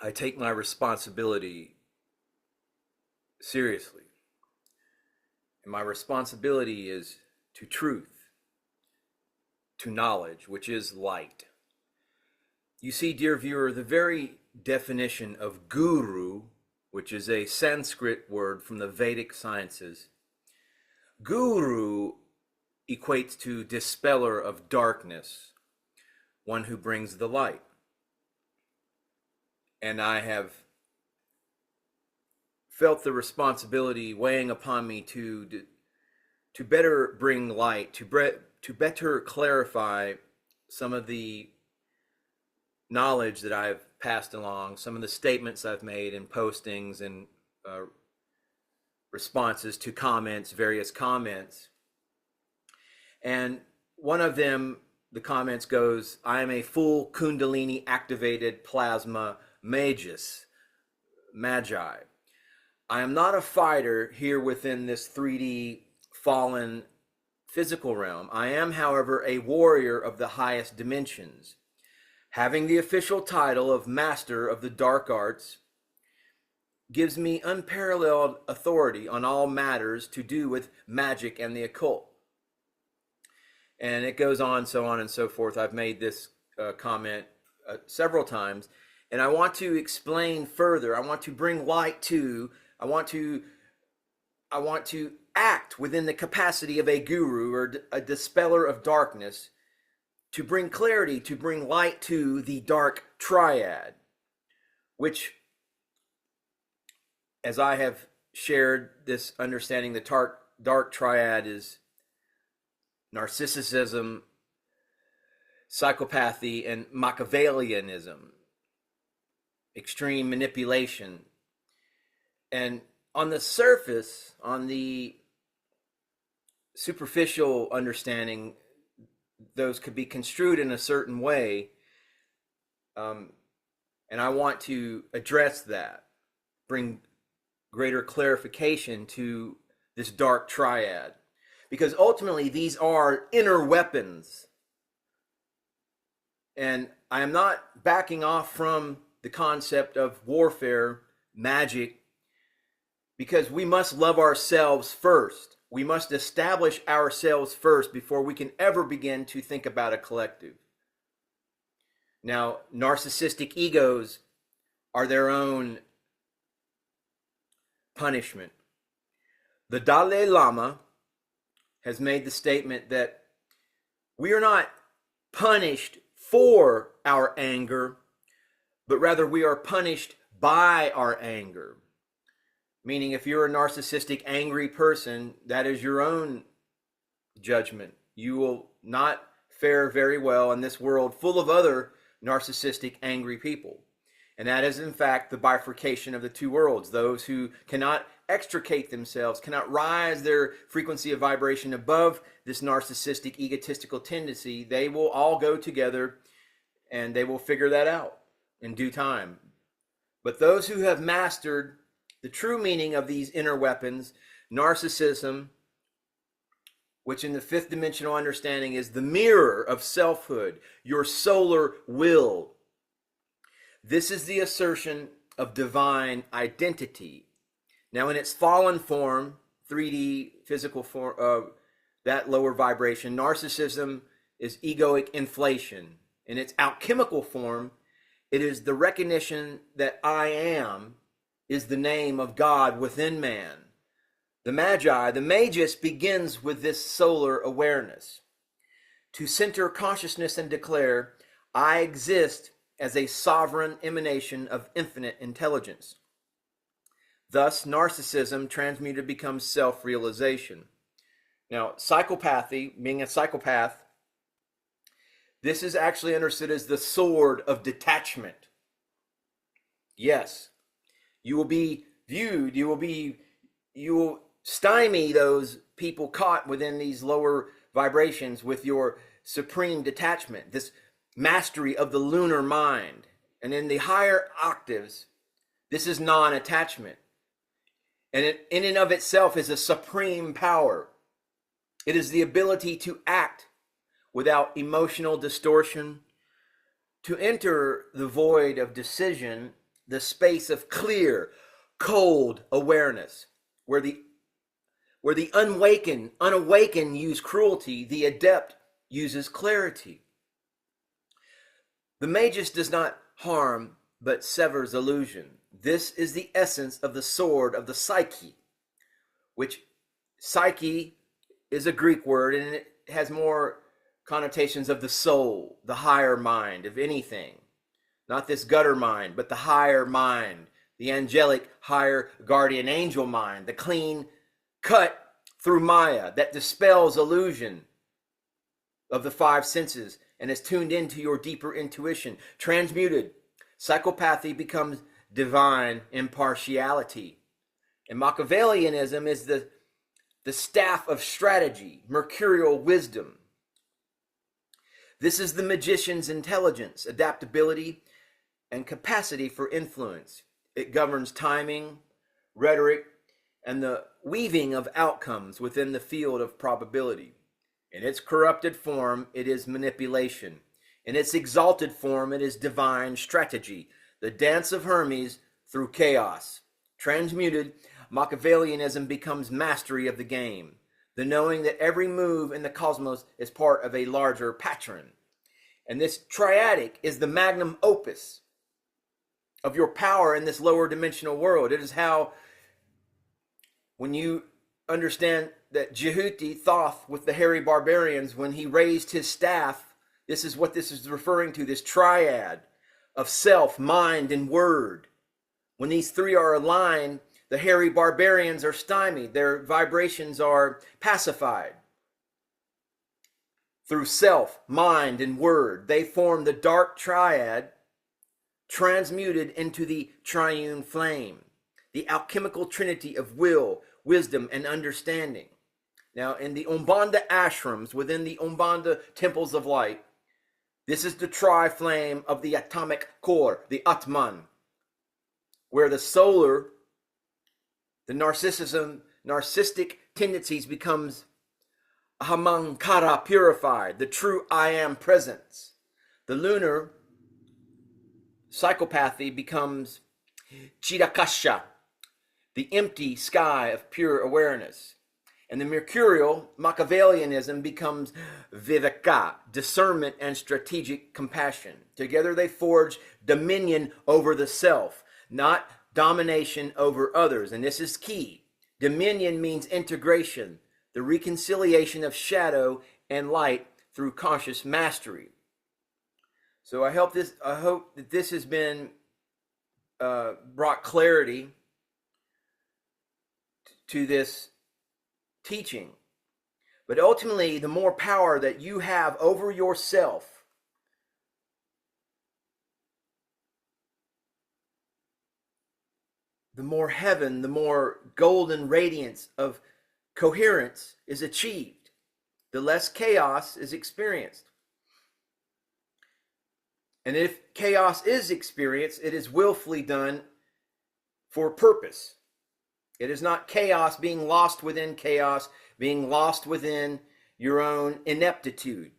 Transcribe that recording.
I take my responsibility seriously. And my responsibility is to truth, to knowledge, which is light. You see, dear viewer, the very definition of guru, which is a Sanskrit word from the Vedic sciences, guru equates to dispeller of darkness, one who brings the light. And I have felt the responsibility weighing upon me to better bring light, to better clarify some of the knowledge that I've passed along, some of the statements I've made in postings and responses to comments, various comments. And one of them, the comments goes, I am a full Kundalini activated plasma Magus, Magi. I am not a fighter here within this 3D fallen physical realm. I am, however, a warrior of the highest dimensions, having the official title of Master of the Dark Arts gives me unparalleled authority on all matters to do with magic and the occult. And it goes on, so on and so forth. I've made this comment several times, and I want to explain further. I want to bring light to, I want to act within the capacity of a guru or a dispeller of darkness to bring clarity, to bring light to the Dark Triad, which, as I have shared this understanding, the Dark Triad is Narcissism, Psychopathy, and Machiavellianism, extreme manipulation. And on the surface, on the superficial understanding, those could be construed in a certain way. And I want to address that, bring greater clarification to this Dark Triad. Because ultimately, these are inner weapons. And I am not backing off from the concept of warfare, magic, because we must love ourselves first. We must establish ourselves first before we can ever begin to think about a collective. Now, narcissistic egos are their own punishment. The Dalai Lama has made the statement that we are not punished for our anger, but rather we are punished by our anger. Meaning, if you're a narcissistic, angry person, that is your own judgment. You will not fare very well in this world full of other narcissistic, angry people. And that is, in fact, the bifurcation of the two worlds. Those who cannot extricate themselves, cannot rise their frequency of vibration above this narcissistic, egotistical tendency, they will all go together and they will figure that out in due time. But those who have mastered the true meaning of these inner weapons, narcissism, which in the fifth dimensional understanding is the mirror of selfhood, your solar will. This is the assertion of divine identity. Now, in its fallen form, 3D physical form, that lower vibration, narcissism is egoic inflation. In its alchemical form, it is the recognition that I am is the name of God within man. The Magi, the Magus, begins with this solar awareness. To center consciousness and declare, I exist as a sovereign emanation of infinite intelligence. Thus, narcissism transmuted becomes self-realization. Now, psychopathy, being a psychopath, this is actually understood as the sword of detachment. Yes, you will be viewed, you will stymie those people caught within these lower vibrations with your supreme detachment, this mastery of the lunar mind. And in the higher octaves, this is non-attachment. And it, in and of itself, is a supreme power. It is the ability to act without emotional distortion, to enter the void of decision the space of clear, cold awareness, where the unawakened use cruelty, the adept uses clarity. The Magus does not harm, but severs illusion. This is the essence of the sword of the psyche, which psyche is a Greek word, and it has more connotations of the soul, the higher mind of anything. Not this gutter mind, but the higher mind, the angelic, higher guardian angel mind, the clean cut through Maya that dispels illusion of the five senses and is tuned into your deeper intuition. Transmuted, psychopathy becomes divine impartiality. And Machiavellianism is the staff of strategy, mercurial wisdom. This is the magician's intelligence, adaptability, and capacity for influence. It governs timing, rhetoric, and the weaving of outcomes within the field of probability. In its corrupted form, it is manipulation. In its exalted form, it is divine strategy, the dance of Hermes through chaos. Transmuted, Machiavellianism becomes mastery of the game, the knowing that every move in the cosmos is part of a larger pattern. And this triadic is the magnum opus of your power in this lower dimensional world. It is how, when you understand that Jehuti Thoth with the hairy barbarians, when he raised his staff, this is what this is referring to, this triad of self, mind, and word. When these three are aligned, the hairy barbarians are stymied. Their vibrations are pacified. Through self, mind, and word, they form the Dark Triad, transmuted into the triune flame, the alchemical trinity of will, wisdom, and understanding. Now, in the Umbanda ashrams, within the Umbanda temples of light, this is the tri-flame of the atomic core, the ATMAN, where the solar, the narcissistic tendencies becomes Ahamankara purified, the true I am presence. The lunar psychopathy becomes Chidakasha, the empty sky of pure awareness. And the mercurial Machiavellianism becomes Viveka, discernment and strategic compassion. Together they forge dominion over the self, not domination over others. And this is key. Dominion means integration, the reconciliation of shadow and light through conscious mastery. So I hope that this has been brought clarity to this teaching. But ultimately, the more power that you have over yourself, the more heaven, the more golden radiance of coherence is achieved, the less chaos is experienced. And if chaos is experienced, it is willfully done for purpose. It is not chaos being lost within chaos, being lost within your own ineptitude.